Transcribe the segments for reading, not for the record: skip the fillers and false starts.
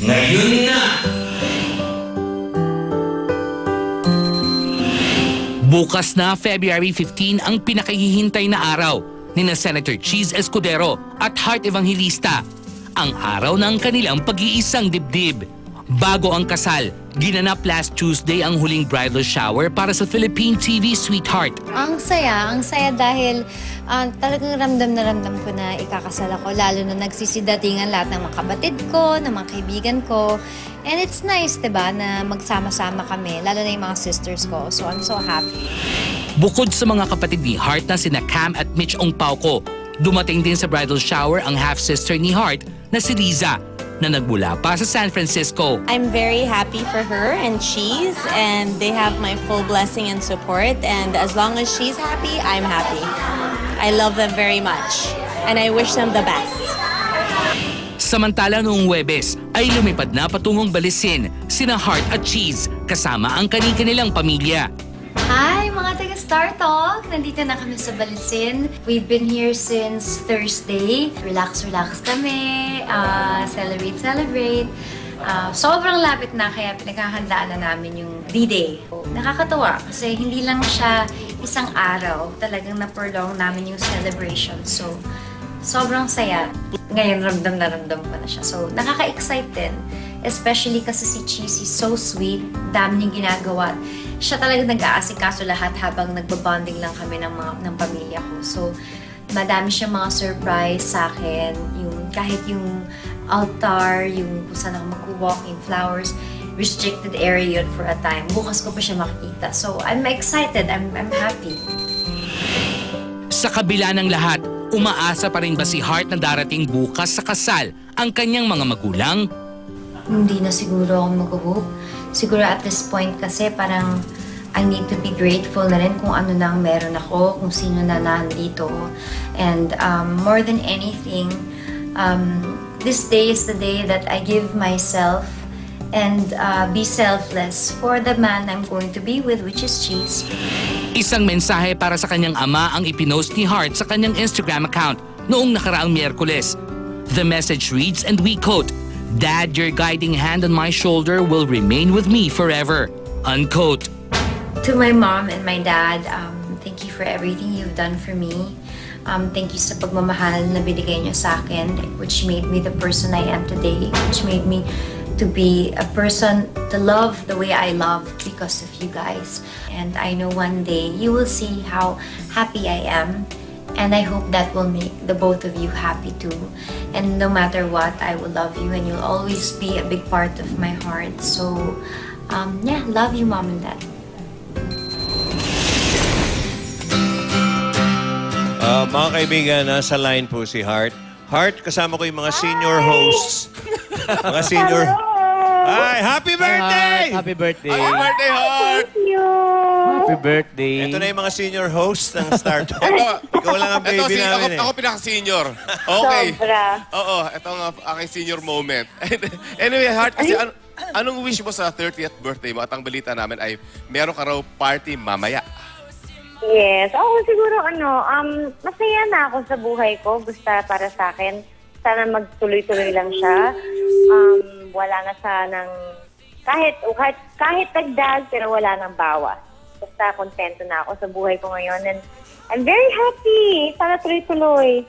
Ngayon na! Bukas na February 15 ang pinakahihintay na araw ni na Senator Cheese Escudero at Heart Evangelista. Ang araw ng kanilang pag-iisang dibdib. Bago ang kasal, ginanap last Tuesday ang huling bridal shower para sa Philippine TV Sweetheart. Ang saya dahil talagang ramdam ko na ikakasal ako, lalo na nagsisidatingan lahat ng mga kapatid ko, ng mga kaibigan ko. And it's nice, diba, na magsama-sama kami, lalo na yung mga sisters ko. So I'm so happy. Bukod sa mga kapatid ni Heart na sina Cam at Mitch Ongpauco, dumating din sa bridal shower ang half-sister ni Heart na si Riza, na nagmula pa sa San Francisco. I'm very happy for her and Cheese, and they have my full blessing and support, and as long as she's happy, I'm happy. I love them very much, and I wish them the best. Samantala noong Huwebes ay lumipad na patungong Balisin sina Heart at Cheese kasama ang kani-kanilang pamilya. Hi mga taga-Star Talk! Nandito na kami sa Balisin. We've been here since Thursday. Relax kami. Celebrate. Sobrang lapit na kaya pinaghahandaan na namin yung D-Day. Nakakatuwa kasi hindi lang siya isang araw. Talagang na-prolong namin yung celebration. So, sobrang saya. Ngayon, ramdam ko na siya. So, nakaka-excite din. Especially kasi si Cheese is so sweet. Dami niyang ginagawa. Siya talaga nag-aasikaso lahat habang nagbabonding lang kami ng pamilya ko. So, madami siyang mga surprise sa akin. Kahit yung altar, yung kung saan ako mag-walk, yung flowers, restricted area yun for a time. Bukas ko pa siya makikita. So, I'm excited. I'm happy. Sa kabila ng lahat, umaasa pa rin ba si Heart na darating bukas sa kasal ang kanyang mga magulang? Hindi na siguro ako mag-hope. Siguro at this point kasi parang I need to be grateful na rin kung ano nang meron ako, kung sino na nandito. And more than anything, this day is the day that I give myself and be selfless for the man I'm going to be with, which is Cheese. Isang mensahe para sa kanyang ama ang ipinost ni Heart sa kanyang Instagram account noong nakaraang Miyerkules. The message reads, and we quote, "Dad, your guiding hand on my shoulder will remain with me forever." Unquote. To my mom and my dad, thank you for everything you've done for me. Thank you sa pagmamahal na binigay niyo sa akin, which made me the person I am today, which made me to be a person to love the way I love because of you guys. And I know one day you will see how happy I am. And I hope that will make the both of you happy too. And no matter what, I will love you and you'll always be a big part of my heart. So, yeah, love you, Mom and Dad. Mga kaibigan, nasa line po si Heart. Heart, kasama ko yung mga senior hosts. Mga senior... Hi! Happy birthday! Happy birthday! Happy birthday, Heart! Happy birthday! Ito na yung mga senior hosts ng Star Talk. Ikaw lang ang baby namin Ako pinaka-senior. Okay. Sobra. Oo, ito ang aking senior moment. Anyway, Heart, kasi anong wish mo sa 30th birthday mo? At ang balita namin ay meron ka raw party mamaya. Yes. Siguro masaya na ako sa buhay ko. Basta para sa akin, sana magtuloy-tuloy lang siya. Wala na sanang, kahit dagdag, pero wala nang bawas. Basta kontento na ako sa buhay ko ngayon. And I'm very happy. Sana tuloy-tuloy.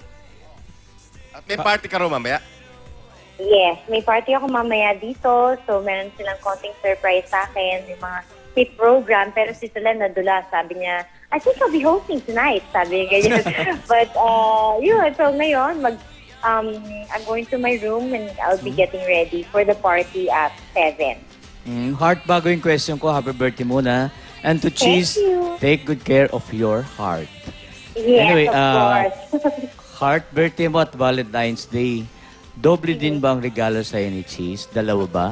At may party ka raw mamaya? Yes. May party ako mamaya dito. So, meron silang konting surprise sa akin. May mga tip program. Pero si Solen nadula. Sabi niya, I think I'll be hosting tonight. Sabi niya ganyan. But, yun. So, ngayon, I'm going to my room and I'll be getting ready for the party at 7. Heart, bago yung question ko, happy birthday muna. And to Cheese, take good care of your heart. Yes, anyway, of course. Heart, birthday mo at Valentine's Day. Doble din ba ang regalo sa'yo ni Cheese? Dalawa ba?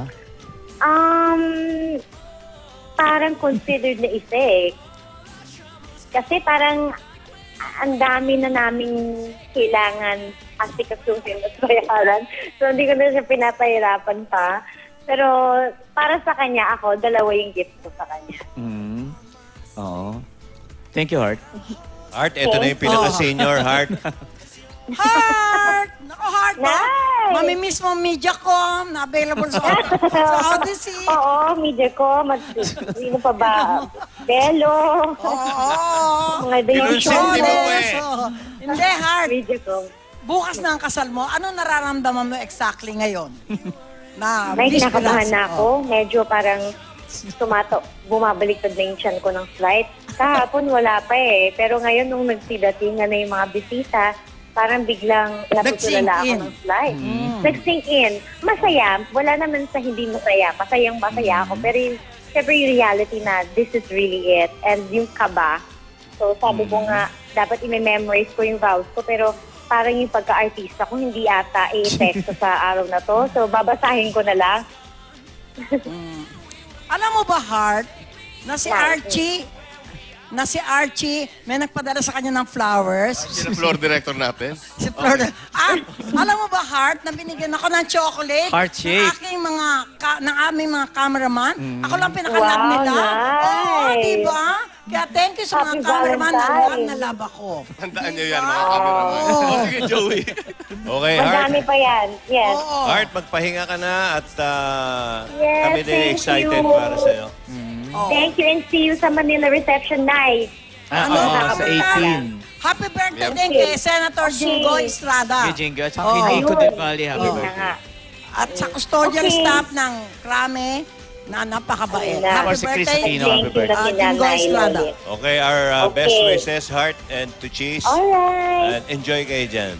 Parang considered na isa eh. Kasi parang ang dami na naming kailangan asikasuhin at bayaran. So, hindi ko na siya pinapahirapan pa. Pero, para sa kanya, dalawa yung gift ko sa kanya. Oo. Thank you, Heart. Heart, ito na yung pinaka-senior, Heart. Heart! Naku, Heart! Nay! Mamimiss mo Mediacom na available sa Odyssey. Oo, media ko. Sino pa ba? Belo. Oo. Mga Pinonsente mo Jones. eh. Oo. Hindi, Heart. Media ko. Bukas na ang kasal mo. Ano nararamdaman mo exactly ngayon? Na May kinakabahan bisperas. na ako. Medyo parang bumabaliktad na yung tiyan ko ng flight. Kahapon wala pa eh. Pero ngayon nung nagsidatingan na yung mga bisita, parang biglang naputulala ako Nag-sink in. ng flight. Nag-sink in. Masaya. Wala naman sa hindi masaya. Masayang-masaya ako. Pero syempre yung reality na this is really it. And yung kaba. So sabi ko nga, dapat i-memorize ko yung vows ko. Pero parang yung pagka-artista ko, hindi ata i-text sa araw na to. So babasahin ko na lang. Alam mo ba, Heart, na si Archie, may nagpadala sa kanya ng flowers. Sino floor director natin? Si Florida. Alam mo ba, Heart, na binigyan ako ng chocolate Heart shape. ng aming mga cameraman? Ako lang pinaka-love Wow, nila. nice. Oo, diba? Kaya thank you sa Happy mga cameraman na Valentine's. love ako. Tandaan niyo yan, mga cameraman. Oh, sige, Joey. Okay, Heart. Madami pa yan. Yes. Oo. Heart, magpahinga ka na at Yes, kami din thank excited you. para sa'yo. Oo. Thank you and see you sa Manila Reception Night. Ano? Sa 18. Happy birthday Yep. din kay Senator Okay. Jingo Estrada. Kay Jingo at sa Oo. Kinico Ayun. del Valle. Happy Oo. Na birthday. nga. At sa custodial Okay. staff ng Krame na napakabait. Ayun na. Happy Or si birthday, Christine. Thank you na Jingo kinanay Estrada. ulit. Okay, our best Okay. wishes, Heart, and to Cheese. Alright. And enjoy kayo dyan.